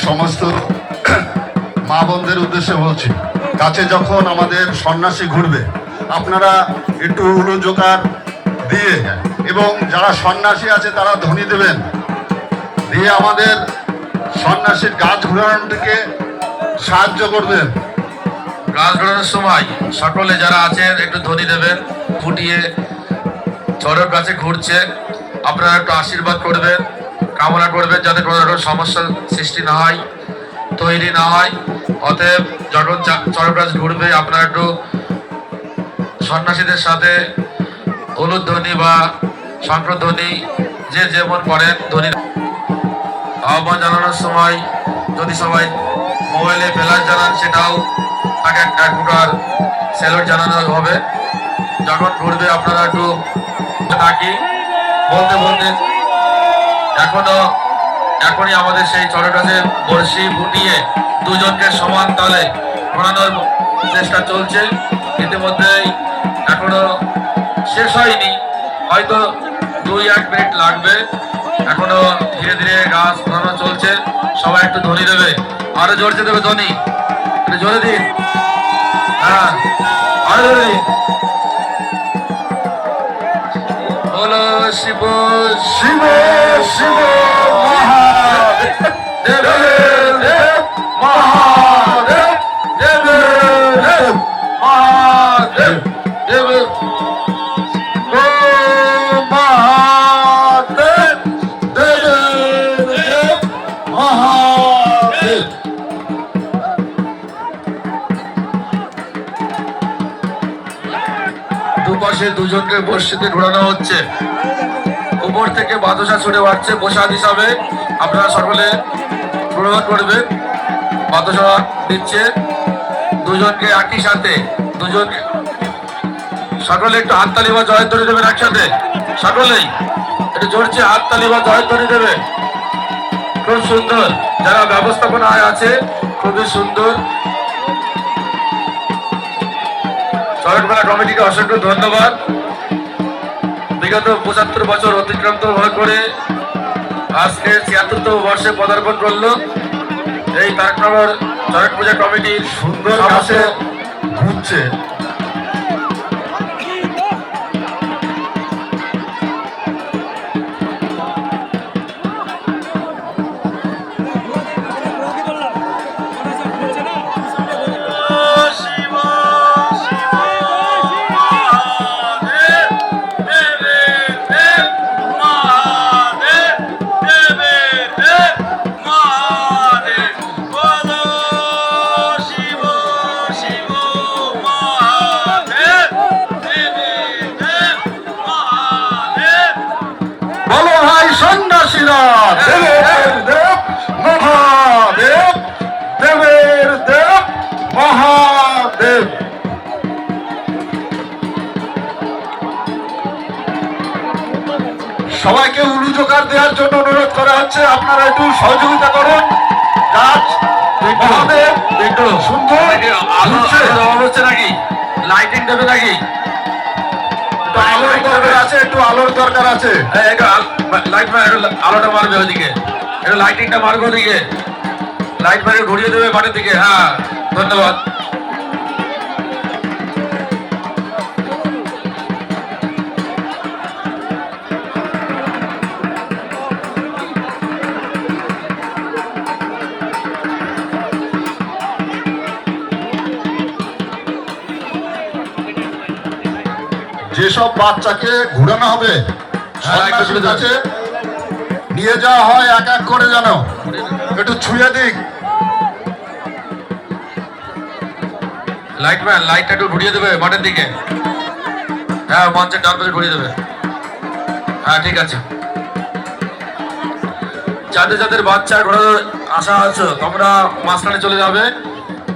সমস্ত মা বোনদের উদ্দেশ্যে বলছি, কাছে যখন আমাদের সন্ন্যাসী ঘুরবে আপনারা একটু উলু জোকার দিয়ে এবং যারা সন্ন্যাসী আছে তারা ধ্বনি দেবেন, দিয়ে আমাদের সন্ন্যাসীর গাছ ঘোরানোটিকে সাহায্য করবেন। গাছ ঘোরানোর সময় সকলে যারা আছেন একটু ধ্বনি দেবেন, ফুটিয়ে চড়ক গাছে ঘুরছে, আপনারা একটু আশীর্বাদ করবেন, কামনা করবেন যাতে কোনো রকম সমস্যার সৃষ্টি না হয়, তৈরি না হয়। অতএব যখন চড়ক গাছ ঘুরবে আপনারা একটু সন্ন্যাসীদের সাথে উলুধ্বনি বা শঙ্খধ্বনি যে যেমন করেন ধ্বনি আহ্বান জানানোর সময় যদি সবাই মোবাইলে ফ্ল্যাশ জানান সেটাও তাকে এক প্রকার স্যালুট জানানো হবে। যখন ঘুরবে আপনারা একটু থাকি বলতে বলতে এখনই আমাদের সেই চড়ক গাছে বড়শি ফুটিয়ে দুজনকে সমান তালে ঘোরানোর চেষ্টা চলছে। ইতিমধ্যেই এখনো শেষ হয়নি, হয়তো 2-1 মিনিট লাগবে। এখনো ধীরে ধীরে গাছ ঘোরানো চলছে। সবাই একটু ধ্বনি দেবে, আরো জোরছে দেবে ধ্বনি, একটু জোরে দিন, হ্যাঁ আরো জোরে দিন। বলো শিব শিব শিব মহাদেব দেব মহাদেব দেব দেব মহাদেব দেব মহাদেব দেব দেব মহাদেব। দুপাশে দুজনকে বর্ষিতে ঘোরানো হচ্ছে, উপর থেকে বাতাসা ছুটে বাড়ছে প্রসাদ হিসাবে। আপনারা সকলে গ্রহণ করবেন। বাতাসা দিচ্ছে দুজনকে একই সাথে, দুজনকে সকলে একটু হাততালি বা জয়ধ্বনি দেবেন একসাথে, সকলেই একটু জোরছে হাততালি বা জয়ধ্বনি দেবে। খুব সুন্দর, যারা ব্যবস্থাপনায় আছে খুবই সুন্দর। চড়কমেলা কমিটিকে অসংখ্য ধন্যবাদ। বিগত 75 বছর অতিক্রান্ত করে আজকে 76তম বর্ষে পদার্পণ করলো এই তারকনগর চড়ক পূজা কমিটির সুন্দর গাছে ঘুরছে। সন্ন্যাসীরা দেবের দেব মহাদেব দেবের দেব মহাদেব। সবাইকে উলু জোকার দেওয়ার জন্য অনুরোধ করা হচ্ছে, আপনারা একটু সহযোগিতা করুন। গাছ মহাদেব একটু সুন্দর হচ্ছে নাকি লাইটিং দেবে নাকি? আলোর দরকার আছে, একটু আলোর দরকার আছে। লাইট আলোটা মারবে ওইদিকে, একটু লাইটিংটা মারবে ওদিকে, লাইট মারে ঘুরিয়ে দেবে মাঠের দিকে। হ্যাঁ ধন্যবাদ। যেসব বাচ্চাকে ঘুরানো হবে সন্ন্যাসীর কাছে নিয়ে যাওয়া হয় এক এক করে, যেন একটু ছুঁয়ে দিক। লাইটটা একটু ঘুরিয়ে দেবে মাঠের দিকে, হ্যাঁ মঞ্চের ডান পাশে ঘুরিয়ে দেবে। হ্যাঁ ঠিক আছে। যাদের যাদের বাচ্চা ঘোরানোর আশা আছে তোমরা মাঝখানে চলে যাবে।